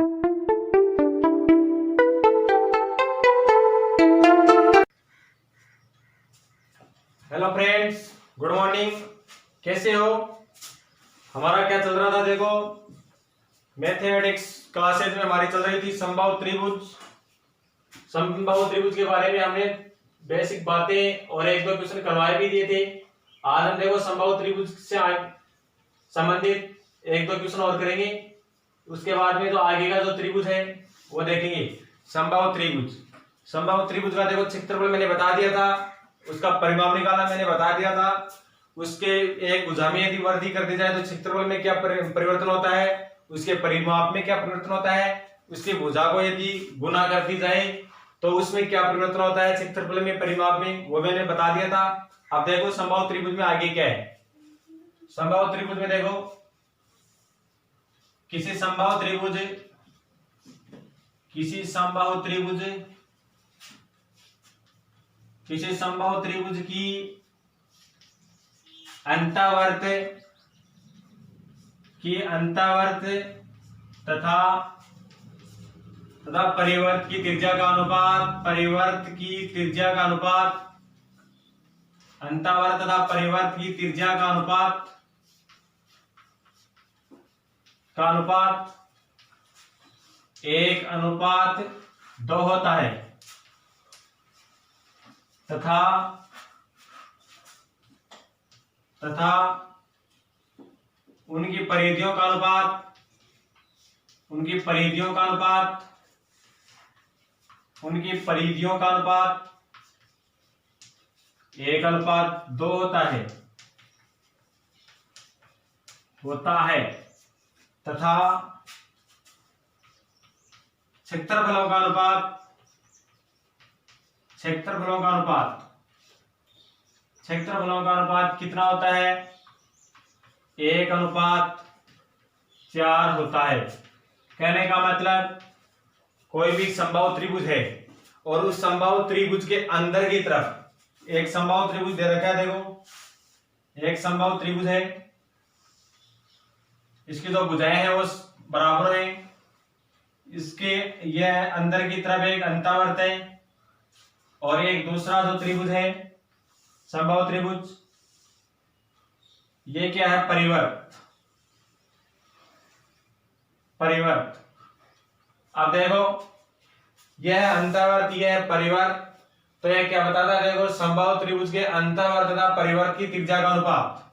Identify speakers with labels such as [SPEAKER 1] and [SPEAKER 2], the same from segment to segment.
[SPEAKER 1] Hello friends, good morning. कैसे हो? हमारा क्या चल रहा था? देखो, मैथमेटिक्स क्लासेज में हमारी चल रही थी समबाहु त्रिभुज। समबाहु त्रिभुज के बारे में हमने बेसिक बातें और एक दो क्वेश्चन करवाए भी दिए थे। आज हम देखो समबाहु त्रिभुज से संबंधित एक दो क्वेश्चन और करेंगे। उसके बाद में जो आगे का जो त्रिभुज है वो देखेंगे। समबाहु त्रिभुज, समबाहु त्रिभुज का देखो क्षेत्रफल मैंने बता दिया था, उसका परिमाप निकालना मैंने बता दिया था। उसके एक भुजा में यदि वृद्धि कर दी जाए तो क्षेत्रफल में क्या परिवर्तन होता है, उसके परिमाप में क्या परिवर्तन होता है, उसकी भुजा को यदि गुना कर दी जाए तो उसमें क्या परिवर्तन होता है, क्षेत्रफल में परिमाप में, वो मैंने बता दिया था। अब देखो समबाहु त्रिभुज में आगे क्या है। समबाहु त्रिभुज में देखो, किसी समबाहु त्रिभुज की अंतःवर्त तथा परिवर्त की त्रिज्या का अनुपात, अंतःवर्त तथा परिवर्त की त्रिज्या का अनुपात 1:2 होता है तथा उनकी परिधियों का अनुपात 1:2 होता है तथा क्षेत्रफलों का अनुपात कितना होता है? 1:4 होता है। कहने का मतलब, कोई भी समबाहु त्रिभुज है और उस समबाहु त्रिभुज के अंदर की तरफ एक समबाहु त्रिभुज दे रखा है। देखो, एक समबाहु त्रिभुज है, इसकी जो भुजाएं हैं वो बराबर है। इसके यह अंदर की तरफ एक अंतःवर्त है और एक दूसरा जो त्रिभुज है समबाहु त्रिभुज, ये क्या है? परिवर्त। अब देखो, यह अंतःवर्त, यह है परिवर्त, तो यह क्या बताता है? देखो, समबाहु त्रिभुज के अंतःवर्त तथा परिवर्त की त्रिज्या का अनुपात।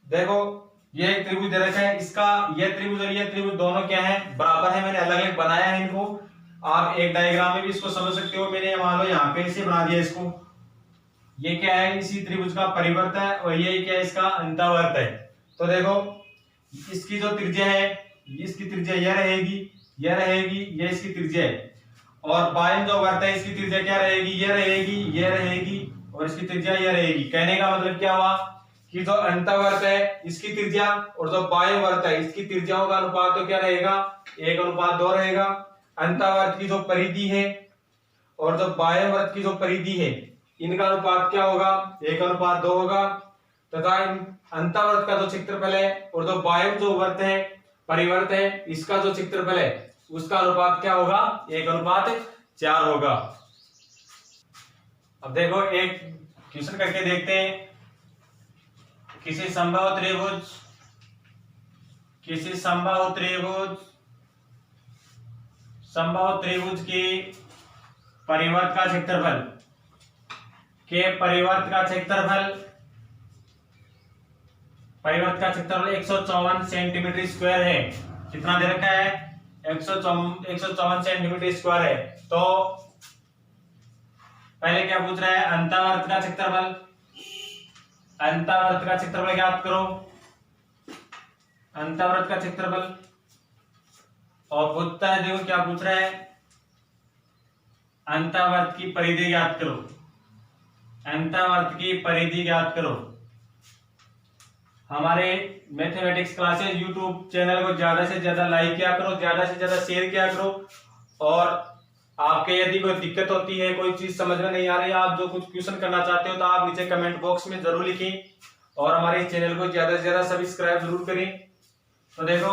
[SPEAKER 1] देखो, ये एक त्रिभुज दे रखा है, इसका यह त्रिभुज और यह त्रिभुज दोनों क्या है? बराबर है। मैंने अलग अलग बनाया है इनको, आप एक डायग्राम में भी इसको समझ सकते हो। मैंने मान लो यहाँ पे ऐसे बना दिया इसको। ये क्या है? इसी त्रिभुज का परिवर्त है और ये क्या है? इसका अंतःवर्त है। तो देखो, इसकी जो त्रिज्या है, इसकी त्रिज्या यह रहेगी, ये इसकी त्रिज्या है। और बायम जो वर्त है, इसकी त्रिज्या क्या रहेगी? ये रहेगी और इसकी त्रिज्या यह रहेगी। कहने का मतलब क्या हुआ कि जो अंतःवर्त है इसकी त्रिज्या और जो बाह्य वर्त है इसकी त्रिज्याओं का अनुपात तो क्या रहेगा? 1:2 रहेगा। अंतःवर्त की जो परिधि है और जो बाह्य वर्त की जो परिधि है, इनका अनुपात क्या होगा? 1:2 होगा। तथा अंतःवर्त का जो क्षेत्रफल है और जो बाह्य जो वर्त है, परिवर्त है, इसका जो क्षेत्रफल है उसका अनुपात क्या होगा? 1:4 होगा। अब देखो, एक क्वेश्चन करके देखते हैं। किसी समबाहु त्रिभुज की परिवर्त का क्षेत्रफल 154 सेंटीमीटर स्क्वायर है। कितना दे रखा है? 154 सेंटीमीटर स्क्वायर है। तो पहले क्या पूछ रहा है? अंतःवर्त का क्षेत्रफल ज्ञात करो। अंतःवर्त का क्षेत्रफल, और पूछता है, देखो क्या पूछ रहा है? अंतःवर्त की परिधि ज्ञात करो। हमारे मैथमेटिक्स क्लासेस यूट्यूब चैनल को ज्यादा से ज्यादा लाइक किया करो, ज्यादा से ज्यादा शेयर किया करो। और आपके यदि कोई दिक्कत होती है, कोई चीज समझ में नहीं आ रही है, आप जो कुछ क्वेश्चन करना चाहते हो तो आप नीचे कमेंट बॉक्स में जरूर लिखें और हमारे चैनल को ज्यादा से ज्यादा सब्सक्राइब जरूर करें। तो देखो,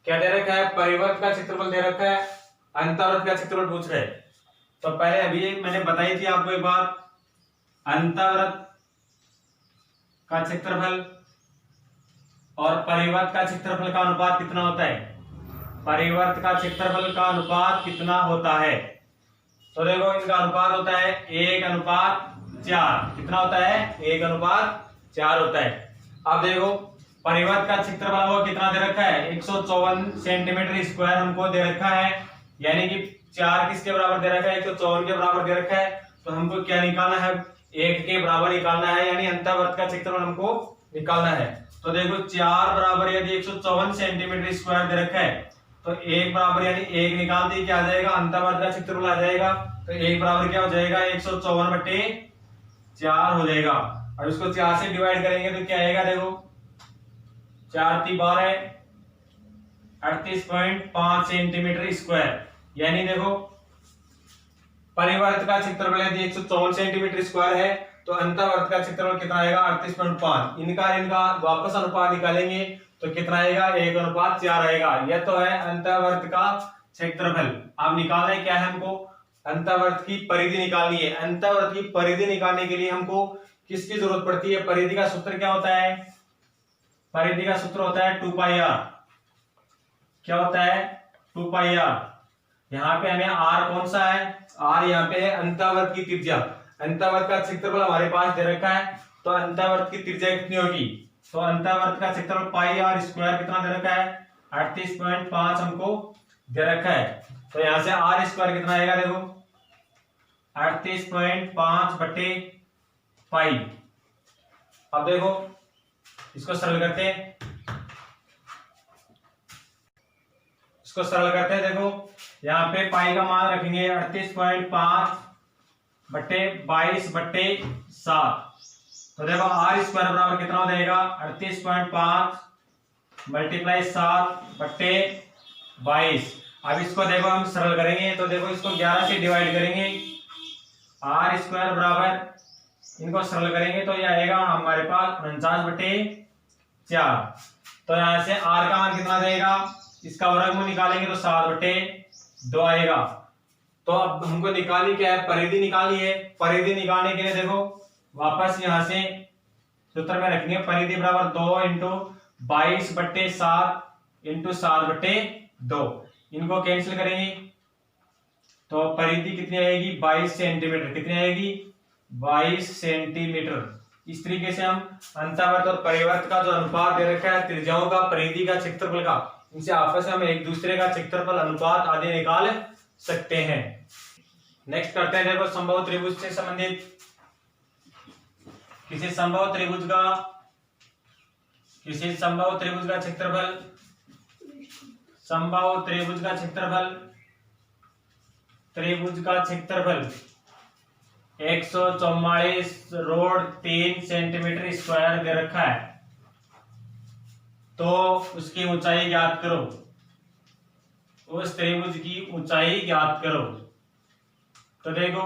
[SPEAKER 1] क्या दे रखा है, परिवर्त का क्षेत्रफल दे रखा है, अंतःवृत्त का क्षेत्रफल पूछ रहे हैं। तो पहले अभी मैंने बताई थी आपको एक बात, अंतःवृत्त का क्षेत्रफल और परिवर्त का क्षेत्रफल का अनुपात कितना होता है, परिवर्त का क्षेत्रफल का अनुपात कितना होता है। तो देखो इनका अनुपात होता है 1:4। कितना होता है, 1:4 होता है। अब देखो परिवर्त का क्षेत्रफल वो कितना दे रखा है, 154 सेंटीमीटर स्क्वायर हमको दे रखा है, यानी कि 4 किसके बराबर दे रखा है, 154 के बराबर दे रखा है। तो हमको क्या निकालना है, 1 के बराबर निकालना है, यानी अंतःवृत्त का क्षेत्रफल हमको निकालना है। तो देखो 4 बराबर यदि 154 सेंटीमीटर स्क्वायर दे रखा है, तो 1 बराबर यानी 1 निकालते ही क्या आ जाएगा, अंतःवृत्त का क्षेत्रफल आ जाएगा। तो 1 बराबर क्या हो जाएगा, 154/4 हो जाएगा। और इसको 4 से डिवाइड करेंगे तो क्या आएगा, देखो 4 × 12 38.5 सेंटीमीटर स्क्वायर। यानी देखो परिवर्त का क्षेत्रफल यदि 154 सेंटीमीटर स्क्वायर है, तो अंतःवृत्त का क्षेत्रफल कितना आएगा, 38.5। इनका वापस अनुपात निकालेंगे तो कितना आएगा, 1:4 आएगा। यह तो है अंतःवृत्त का क्षेत्रफल। अब निकालना है क्या है, हमको अंतःवृत्त की परिधि निकालनी है। अंतःवृत्त की परिधि निकालने के लिए हमको किसकी जरूरत पड़ती है, परिधि का सूत्र क्या होता है, परिधि का सूत्र होता है 2πr। क्या होता है, 2πr। यहाँ पे हमें r कौन सा है, r यहाँ पे है अंतःवृत्त की त्रिज्या। अंतःवृत्त का क्षेत्रफल हमारे पास दे रखा है, तो अंतःवृत्त की त्रिज्या कितनी होगी, तो अंतःवृत्त का क्षेत्रफल πr² कितना दे रखा है, 38.5 हमको दे रखा है। तो यहां से r² कितना आएगा, देखो 38.5/π। अब देखो इसको सरल करते हैं, देखो यहाँ पे पाई का मान रखेंगे 38.5/22/7। तो देखो r² बराबर कितना हो जाएगा, 38.5 × 7/22। अब इसको देखो हम सरल करेंगे, तो देखो इसको 11 से डिवाइड करेंगे, r² बराबर, इनको सरल करेंगे तो ये आएगा हमारे पास 49/4। तो यहां से r का मान कितना देगा, इसका वर्गमूल निकालेंगे तो 7/2 आएगा। तो अब हमको निकालनी क्या है, परिधि निकालनी है। परिधि निकालने के लिए देखो वापस यहां से सूत्र में रखेंगे, परिधि बराबर 2 × 22/7 × 7/2। इनको कैंसिल करेंगे तो परिधि कितनी आएगी, 22 सेंटीमीटर। कितनी आएगी, 22 सेंटीमीटर। इस तरीके से हम अंतःवृत्त और परिवर्त का जो अनुपात दे रखा है त्रिज्याओं का, परिधि का, क्षेत्रफल का, इनसे आपस में हम एक दूसरे का क्षेत्रफल, अनुपात आदि निकाल सकते हैं। नेक्स्ट करते हैं, देखो समबाहु त्रिभुज से संबंधित किसी समबाहु त्रिभुज का क्षेत्रफल, समबाहु त्रिभुज का क्षेत्रफल 144/3 सेंटीमीटर स्क्वायर दे रखा है। तो उसकी ऊंचाई ज्ञात करो, उस त्रिभुज की ऊंचाई ज्ञात करो। तो देखो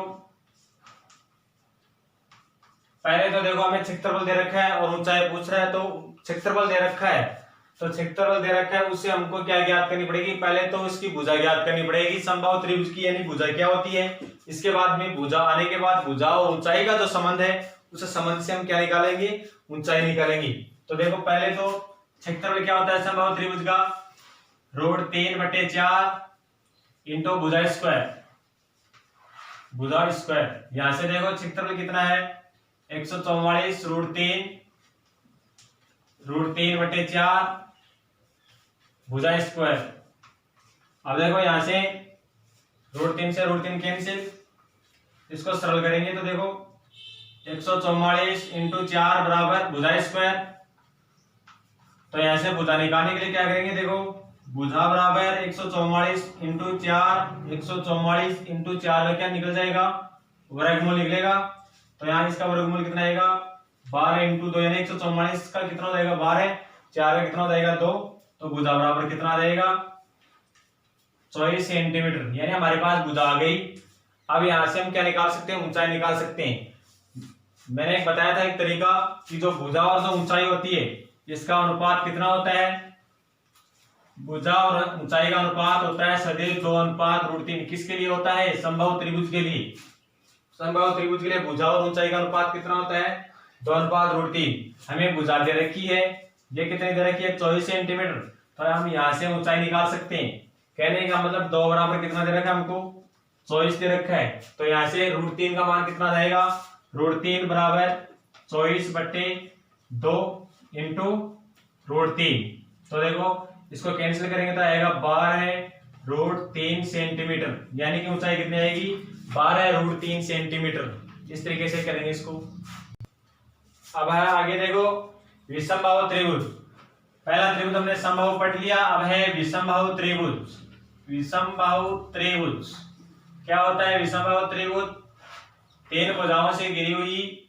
[SPEAKER 1] पहले तो देखो हमें क्षेत्रफल दे रखा है और ऊंचाई पूछ रहा है, तो क्षेत्रफल दे रखा है, तो क्षेत्रफल दे रखा है, उससे हमको क्या ज्ञात करनी पड़ेगी, पहले तो उसकी भुजा ज्ञात करनी पड़ेगी समबाहु त्रिभुज की, यानी भुजा क्या होती है। इसके बाद में भुजा आने के बाद भुजा और ऊंचाई का जो संबंध है, उस संबंध से हम क्या निकालेंगे, ऊंचाई निकालेंगे। तो देखो पहले तो क्षेत्रफल क्या होता है समबाहु त्रिभुज का, √3/4 इंटू भुजा स्क्वायर। यहां से देखो क्षेत्रफल कितना है, 144 √3/4 भुजा स्क्वायर। अब देखो यहां से √3 से √3 कैंसिल, इसको सरल करेंगे तो देखो 144 × 4 बराबर भुजा स्क्वायर। तो यहां से भुजा निकालने के लिए क्या करेंगे, देखो भुजा बराबर 144 × 4, 144 × 4 का क्या निकल जाएगा, वर्गमूल निकलेगा। तो यहाँ इसका वर्गमूल कितना आएगा, 12 × 2, यानी 144 का कितना हो जाएगा 12, 4 का कितना हो जाएगा 2। तो भुजा बराबर कितना आ जाएगा 24 सेंटीमीटर, यानी हमारे पास भुजा आ गई। अब यहां से हम क्या निकाल सकते हैं, ऊंचाई निकाल सकते हैं। मैंने एक बताया था एक तरीका कि जो भुजा और जो ऊंचाई होती है, इसका अनुपात कितना होता है, भुजा और ऊंचाई का अनुपात होता है सदैव 2:3। किसके लिए होता है? समबाहु त्रिभुज के लिए। समबाहु त्रिभुज के लिए भुजा और ऊंचाई का अनुपात कितना होता है? 2:3। हमें भुजा दे रखी है, ये कितनी दे रखी है? 24 सेंटीमीटर। तो हम यहाँ से ऊंचाई निकाल सकते हैं। कहने का मतलब 2 बराबर कितना दे रखा है हमको? 24 दे रखा है। तो यहाँ से √3 का मान कितना जाएगा? √3 बराबर 24/2 इंटू √3। तो देखो इसको कैंसिल करेंगे तो आएगा 12√3 सेंटीमीटर, यानी कि ऊंचाई कितनी आएगी? 12√3 सेंटीमीटर। इस तरीके से करेंगे इसको। अब है आगे देखो विषमबाहु त्रिभुज। पहला त्रिभुज हमने समबाहु पढ़ लिया, अब है विषमबाहु त्रिभुज। विषमबाहु त्रिभुज क्या होता है? विषमबाहु त्रिभुज 3 भुजाओं से घिरी हुई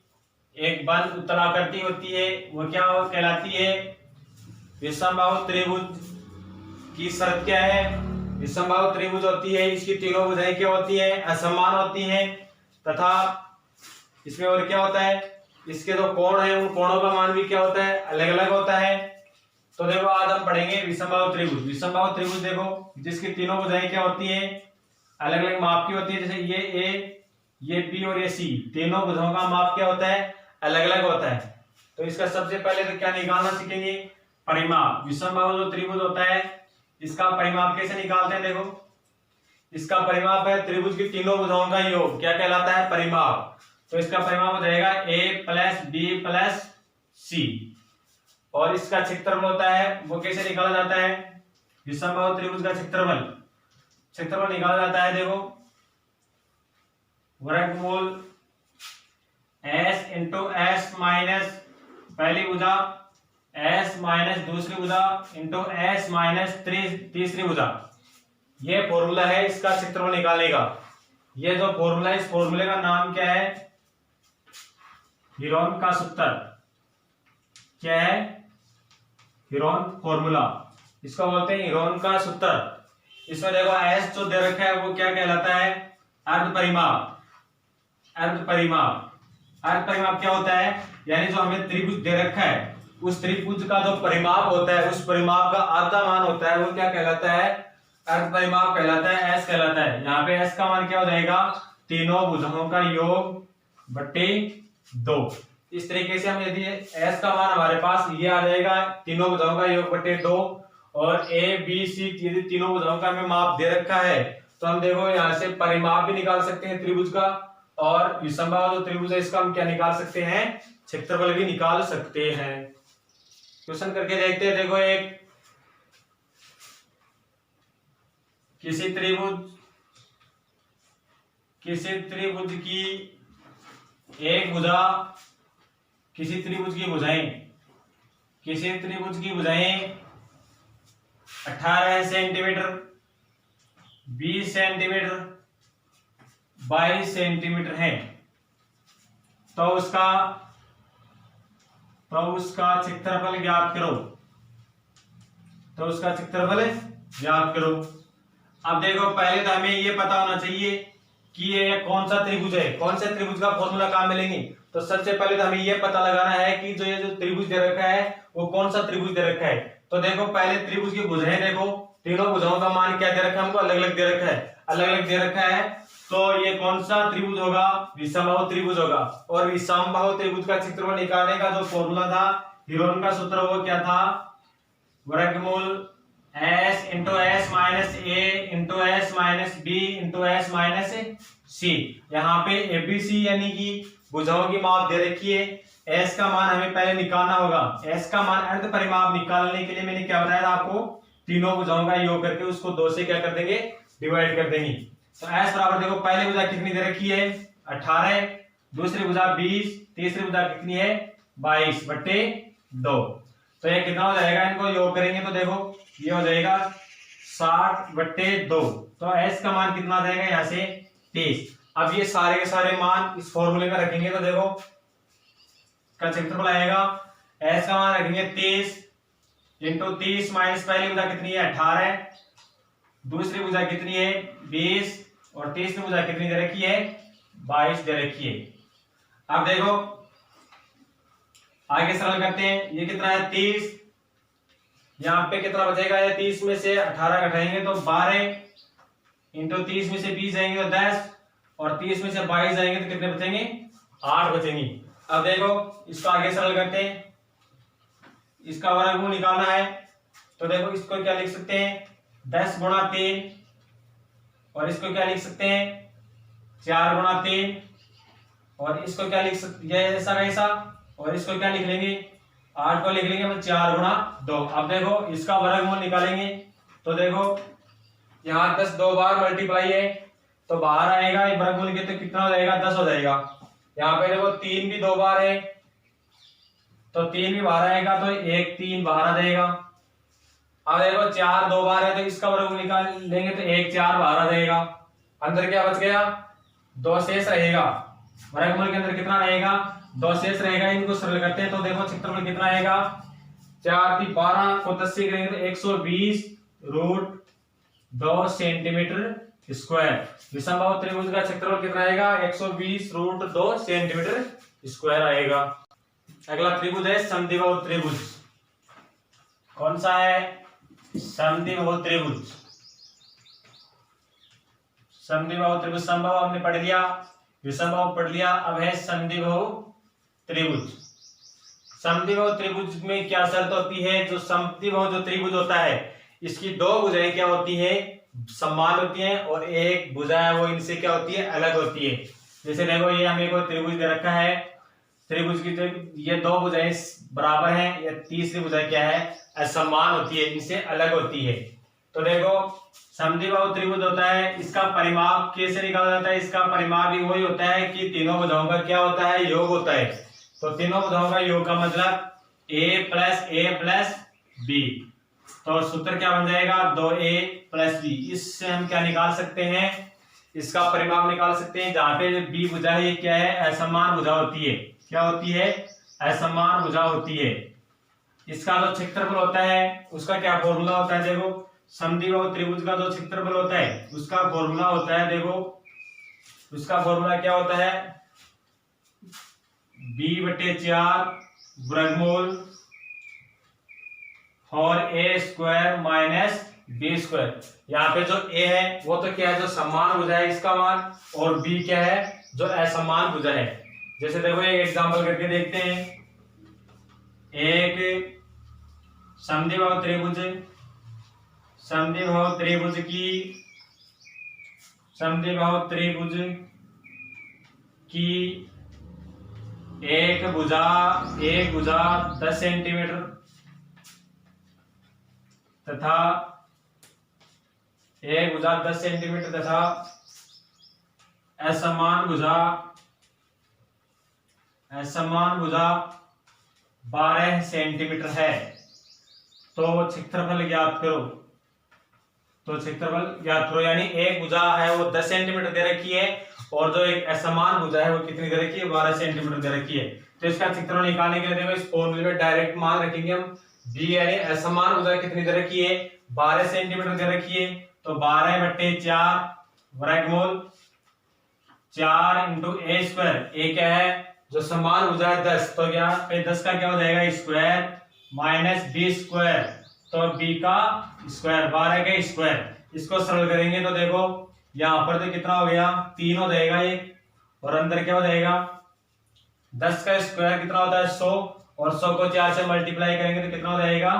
[SPEAKER 1] एक बंद उत्तलाकृति होती है, वो क्या कहलाती है? विषमबाहु त्रिभुज की शर्त क्या है? विषमबाहु त्रिभुज होती है, इसकी तीनों भुजाएं क्या होती है? असमान होती हैं, तथा इसमें और क्या होता है? इसके जो कोण है उन कोणों का मान भी क्या होता है? अलग अलग होता है। तो देखो आज हम पढ़ेंगे विषमबाहु त्रिभुज। विषमबाहु त्रिभुज देखो जिसकी तीनों भुजाएं क्या होती है? अलग अलग माप की होती है। जैसे ये ए, ये बी और ये सी, तीनों भुजाओं का माप क्या होता है? अलग अलग होता है। तो इसका सबसे पहले तो क्या निकालना सीखेंगे? परिमाप। विषमबाहु जो त्रिभुज होता है इसका परिमाप कैसे निकालते हैं? देखो इसका परिमाप है त्रिभुज की तीनों भुजाओं का योग, क्या कहलाता है? परिमाप। तो इसका परिमाप हो जाएगा a + b + c, और इसका क्षेत्रफल होता है वो कैसे निकाला जाता है? विषमबाहु त्रिभुज का क्षेत्रफल निकाला जाता है। देखो वर्गमूल s × s माइनस पहली भुजा s माइनस दूसरी भुजा इंटू s माइनस तीसरी भुजा। ये फॉर्मूला है इसका क्षेत्रफल निकालने का। ये जो फॉर्मूला है इस फॉर्मूले का नाम क्या है? हीरोन का सूत्र। क्या है? हीरोन फॉर्मूला, इसको बोलते हैं हीरोन का सूत्र। इसमें देखो s जो दे रखा है वो क्या कहलाता है? अर्ध परिमाप। अर्ध परिमाप क्या होता है? यानी जो हमें त्रिभुज दे रखा है उस त्रिभुज का जो परिमाप होता है उस परिमाप का आधा मान होता है वो क्या कहलाता है? अर्ध परिमाप कहलाता है, s कहलाता है। यहाँ पे s का मान क्या हो जाएगा? तीनों भुजाओं का योग बट्टे 2। इस तरीके से हम यदि s का मान हमारे पास ये आ जाएगा तीनों भुजाओं का योग बट्टे 2, और a b c यदि तीनों भुजाओं का हमें माप दे रखा है तो हम देखो यहाँ से परिमाप भी निकाल सकते हैं त्रिभुज का, और विषमबाहु जो त्रिभुज है इसका हम क्या निकाल सकते हैं? क्षेत्रफल भी निकाल सकते हैं। क्वेश्चन करके देखते हैं। देखो एक किसी त्रिभुज की एक भुजा, किसी त्रिभुज की भुजाएं 18 सेंटीमीटर, 20 सेंटीमीटर, 22 सेंटीमीटर है, तो उसका क्षेत्रफल ज्ञात करो। अब देखो पहले तो हमें ये पता होना चाहिए कि ये कौन सा त्रिभुज है, कौन से त्रिभुज का फॉर्मूला काम मिलेंगे। तो सबसे पहले तो हमें ये पता लगाना है कि ये जो त्रिभुज दे रखा है वो कौन सा त्रिभुज दे रखा है। तो देखो पहले त्रिभुज की भुजाएं देखो, तीनों भुजाओं का मान क्या दे रखा है? हमको अलग अलग दे रखा है। तो ये कौन सा त्रिभुज होगा? विषमबाहु त्रिभुज होगा। और विषमबाहु त्रिभुज का क्षेत्रफल निकालने का जो फॉर्मूला था हीरोन का सूत्र वो क्या था? वर्गमूल s × s minus a × s minus b × s minus c। यहाँ पे abc यानी कि भुजाओं की माप दे रखी है। s का मान हमें पहले निकालना होगा। s का मान अर्ध परिमाप निकालने के लिए मैंने क्या बताया था आपको? तीनों भुजाओं का योग करके उसको 2 से क्या कर देंगे? डिवाइड कर देंगे। तो s बराबर देखो पहली भुजा कितनी दे रखी है? 18, दूसरी भुजा 20, तीसरी भुजा कितनी है? 22/2। तो ये कितना हो जाएगा? इनको योग करेंगे तो देखो ये हो जाएगा 60/2। तो s का मान कितना जाएगा यहाँ से? 23। अब ये सारे के सारे मान इस फॉर्मूले में रखेंगे तो देखो का क्षेत्रफल आएगा, s का मान रखेंगे 23 × 30 माइनस पहली भुजा कितनी है? 18, दूसरी भुजा कितनी है? 20, और तीसरी भुजा कितनी दे रखी है? 22 दे रखी है। अब देखो आगे सरल करते हैं। ये कितना है? 30 यहाँ पे कितना बचेगा, ये 30 में से 18 घटाएंगे तो 12 इंटू 30 में से 20 जाएंगे तो 10 और 30 में से 22 जाएंगे तो कितने बचेंगे, 8 बचेंगे। अब देखो इसको आगे सरल करते हैं, इसका वर्गमूल निकालना है तो देखो इसको क्या लिख सकते हैं 10 गुणा 3 और इसको क्या लिख सकते हैं 4 गुणा 3 और इसको क्या लिख सकते हैं ऐसा कैसा और इसको क्या लिख लेंगे 8 को लिख लेंगे 4 गुणा 2। अब देखो इसका वर्गमूल निकालेंगे तो देखो यहाँ 10 दो बार मल्टीप्लाई है तो बाहर आएगा ये वर्गमूल के तो कितना हो जाएगा 10 हो जाएगा। यहाँ पे देखो 3 भी दो बार है तो 3 भी बाहर आएगा तो 1 3 बाहर आ जाएगा। अब देखो 4 दो बार है तो इसका वर्गमूल निकाल लेंगे तो 1 4 बाहर आ जाएगा। अंदर क्या बच गया 2 शेष रहेगा, वर्गमूल के अंदर कितना रहेगा 2 शेष रहेगा। इनको सरल करते हैं तो देखो क्षेत्रफल कितना आएगा 4 3 12 को 10 से करेंगे तो 120 रूट 2 सेंटीमीटर स्क्वायर। विषमबाहु त्रिभुज का क्षेत्रफल कितना आएगा 120 रूट 2 सेंटीमीटर स्क्वायर आएगा। अगला त्रिभुज है समद्विबाहु त्रिभुज। कौन सा है समद्विबाहु त्रिभुज। समद्विबाहु त्रिभुज समबाहु हमने पढ़ लिया, विषमबाहु पढ़ लिया, अब है समद्विबाहु त्रिभुज। समद्विबाहु त्रिभुज में क्या शर्त होती है, जो समद्विबाहु जो त्रिभुज होता है इसकी दो भुजाएं क्या होती है समान होती हैं और एक भुजा है वो इनसे क्या होती है अलग होती है। जैसे देखो ये हमें कोई त्रिभुज दे रखा है, त्रिभुज की ये दो भुजाएं बराबर हैं, ये तीसरी भुजा क्या है असमान होती है, इनसे अलग होती है। तो देखो समद्विबाहु त्रिभुज होता है, इसका परिमाप कैसे निकाला जाता है, इसका परिमाप भी वही होता है कि तीनों भुजाओं का क्या होता है योग होता है। तो तीनों भुजाओं का योग का मतलब a प्लस b, तो सूत्र क्या बन जाएगा 2a प्लस b। इससे हम क्या निकाल सकते हैं इसका परिमाप निकाल सकते हैं। जहां पे b भुजा है ये क्या है असमान भुजा होती है, क्या होती है असमान भुजा होती है। इसका जो क्षेत्रफल होता है उसका क्या फॉर्मूला होता है, देखो समद्विबाहु त्रिभुज का जो क्षेत्रफल होता है उसका फॉर्मूला होता है, देखो उसका फॉर्मूला क्या होता है b/4 वर्गमूल और a square minus b square. यहाँ पे जो a है वो तो क्या है जो समान भुजा है इसका मान, और b क्या है जो असमान भुजा है। जैसे देखो एक एग्जांपल करके देखते हैं, एक समद्विबाहु त्रिभुज की एक भुजा 10 सेंटीमीटर तथा एक भुजा 10 सेंटीमीटर तथा असमान भुजा 12 सेंटीमीटर है। तो क्षेत्रफल ज्ञात करो, तो क्षेत्रफल ज्ञात करो, यानी एक भुजा है वो 10 सेंटीमीटर दे रखी है और जो एक असमान भुजा है वो कितनी दे रखी है 12 सेंटीमीटर दे रखी है। तो इसका क्षेत्रफल निकालने के लिए देखो इस फॉर्मूले में डायरेक्ट मान रखेंगे हम, b यानी असमान भुजा कितनी दे रखी है 12 सेंटीमीटर दे रखी है, तो 12/4 वर्गमूल 4 इंटू a स्क्वायर। a क्या है जो समान भुजा है 10, तो यहाँ पे 10 का क्या हो जाएगा स्क्वायर माइनस b स्क्वायर, तो b का स्क्वायर 12 का स्क्वायर। इसको सरल करेंगे तो देखो यहाँ पर तो कितना हो गया 3 हो जाएगा एक, और अंदर क्या हो जाएगा 10 का स्क्वायर कितना होता है 100, और 100 को 4 से मल्टीप्लाई करेंगे तो कितना हो जाएगा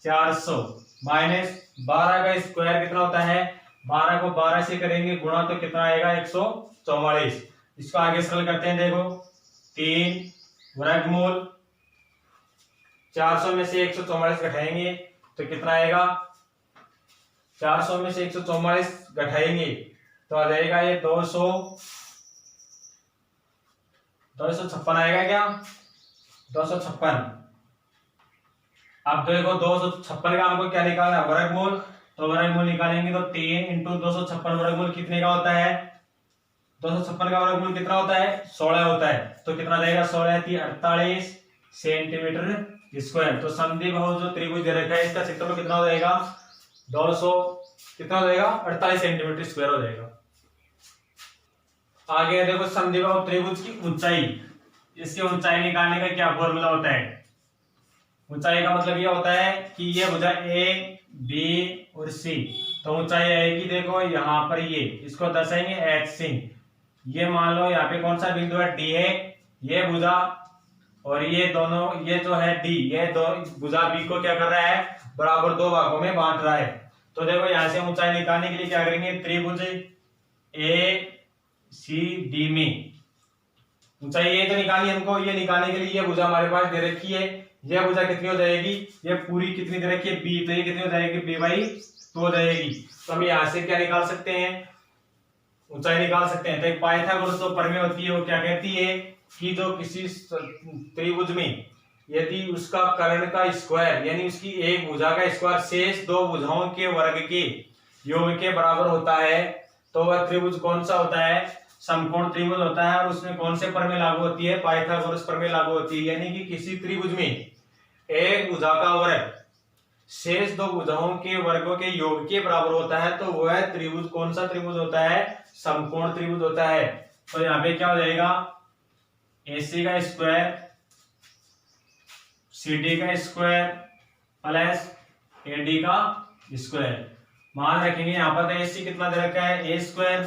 [SPEAKER 1] 400, माइनस 12 का स्क्वायर कितना होता है 12 को 12 से करेंगे गुणा तो कितना आएगा 144। इसको आगे सरल करते हैं, देखो 3 वर्गमूल 400 में से 144 घटाएंगे तो कितना आएगा 400 में से 144 घटाएंगे तो आ जाएगा ये 256 आएगा क्या 256। अब देखो 256 का हमको क्या निकालना है वर्गमूल, तो वर्गमूल निकालेंगे तो 3 इंटू 256 वर्गमूल कितने का होता है 256 का वर्गमूल कितना होता है 16 होता है, तो कितना जाएगा 16 थी 48 सेंटीमीटर स्क्वायर। तो समद्विबाहु जो त्रिभुज दे रखा है इसका क्षेत्रफल कितना हो जाएगा 200 कितना हो जाएगा 48 सेंटीमीटर स्क्वायर हो जाएगा। आगे देखो समद्विबाहु त्रिभुज की ऊंचाई, इसकी ऊंचाई निकालने का क्या फॉर्मूला होता है, ऊंचाई का मतलब ये होता है कि ये भुजा ए बी और सी, तो ऊंचाई आएगी देखो यहाँ पर, ये इसको दर्शाएंगे एच से। ये मान लो यहाँ पे कौन सा बिंदु है, डी है, ये भुजा और ये दोनों, ये जो है डी, ये दो भुजा बी को क्या कर रहा है, बराबर दो भागों में बांट रहा है। तो देखो यहाँ से ऊंचाई निकालने के लिए क्या करेंगे, त्रिभुज ए सी डी में ऊंचाई ये तो निकाली हमको, ये निकालने के लिए ये भुजा हमारे पास दे रखी है, ये भुजा कितनी हो जाएगी, ये पूरी कितनी दे रखी है बी, तो ये कितनी हो जाएगी बी बाई 2 हो जाएगी। तो हम यहाँ से क्या निकाल सकते हैं, ऊंचाई निकाल सकते हैं। तो एक पाइथागोरस जो प्रमेय होती है वो क्या कहती है कि जो किसी त्रिभुज में यदि उसका कर्ण का स्क्वायर यानी उसकी एक भुजा का स्क्वायर शेष दो भुजाओं के वर्ग के योग के बराबर होता है, तो वह त्रिभुज कौन सा होता है, समकोण त्रिभुज होता है। और उसमें कौन से प्रमेय लागू होती है, पाइथागोरस प्रमेय लागू होती है। यानी कि किसी त्रिभुज में एक भुजा का वर्ग शेष दो भुजाओं के वर्गों के योग के बराबर होता है, तो वह त्रिभुज कौन सा त्रिभुज होता है, समकोण त्रिभुज होता है। तो यहाँ पे क्या हो जाएगा, AC का स्क्वायर CD का स्क्वायर प्लस AD का स्क्वायर। मान रखेंगे यहाँ पर तो AC कितना दे रखा है, a स्क्वायर,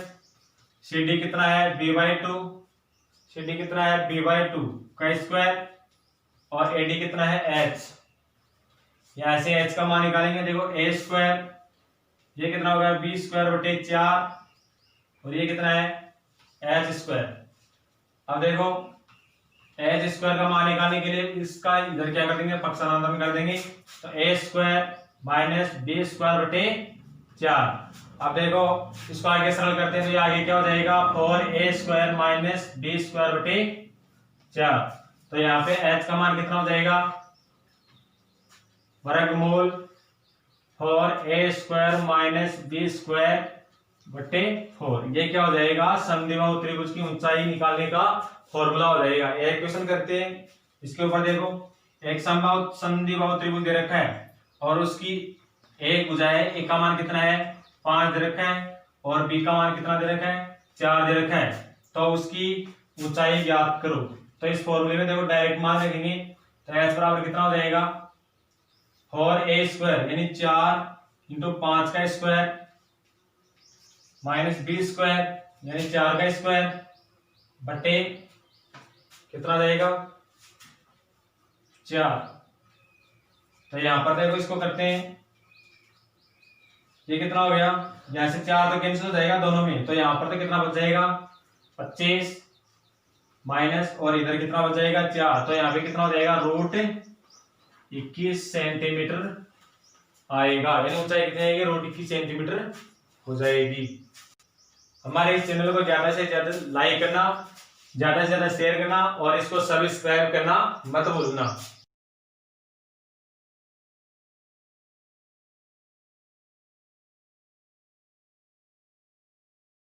[SPEAKER 1] CD कितना है b/2, CD कितना है b/2 का स्क्वायर, और AD कितना है h। यहाँ से h का मान निकालेंगे, देखो a स्क्वायर, ये कितना होगा b स्क्वायर बटे 4, और ये कितना है h स्क्वायर। अब देखो h स्क्वायर का मान निकालने के लिए इसका इधर क्या कर देंगे, पक्षांतर में कर देंगे, तो a square minus b square बटे 4। अब देखो इसको आगे सरल करते हैं, तो ये आगे क्या हो जाएगा 4a square minus b square बटे 4। तो यहाँ पे h का मान कितना हो जाएगा, वर्गमूल 4a square minus b square बटे 4। ये क्या हो जाएगा, समद्विबाहु त्रिभुज की ऊंचाई निकालने का फॉर्मूला हो जाएगा। एक क्वेश्चन करते हैं, इसके ऊपर देखो एक समद्विबाहु त्रिभुज दे रखा है और उसकी एक भुजा है, ए का मान कितना है 5 दे रखा है और बी का मान कितना दे रखा है 4 दे रखा है, तो उसकी ऊंचाई ज्ञात करो। तो इस फॉर्मूले में देखो डायरेक्ट मान रखेंगे, तो एच बराबर कितना हो जाएगा 4a स्क्वायर यानी 4 इंटू 5 का स्क्वायर माइनस b स्क्वायर यानी 4 का स्क्वायर बटे कितना जाएगा 4। तो यहां पर देखो इसको करते हैं, ये कितना हो गया, यहां से 4 तो कैंसिल हो जाएगा दोनों में, तो यहां पर तो कितना बच जाएगा 25 माइनस, और इधर कितना बच जाएगा 4, तो यहाँ पे कितना हो जाएगा √21 सेंटीमीटर आएगा। यानी ऊंचाई कितनी आएगी, √21 सेंटीमीटर हो जाएगी। हमारे इस चैनल को ज्यादा से ज्यादा लाइक करना, ज्यादा से ज्यादा शेयर करना और इसको सब्सक्राइब करना मत भूलना।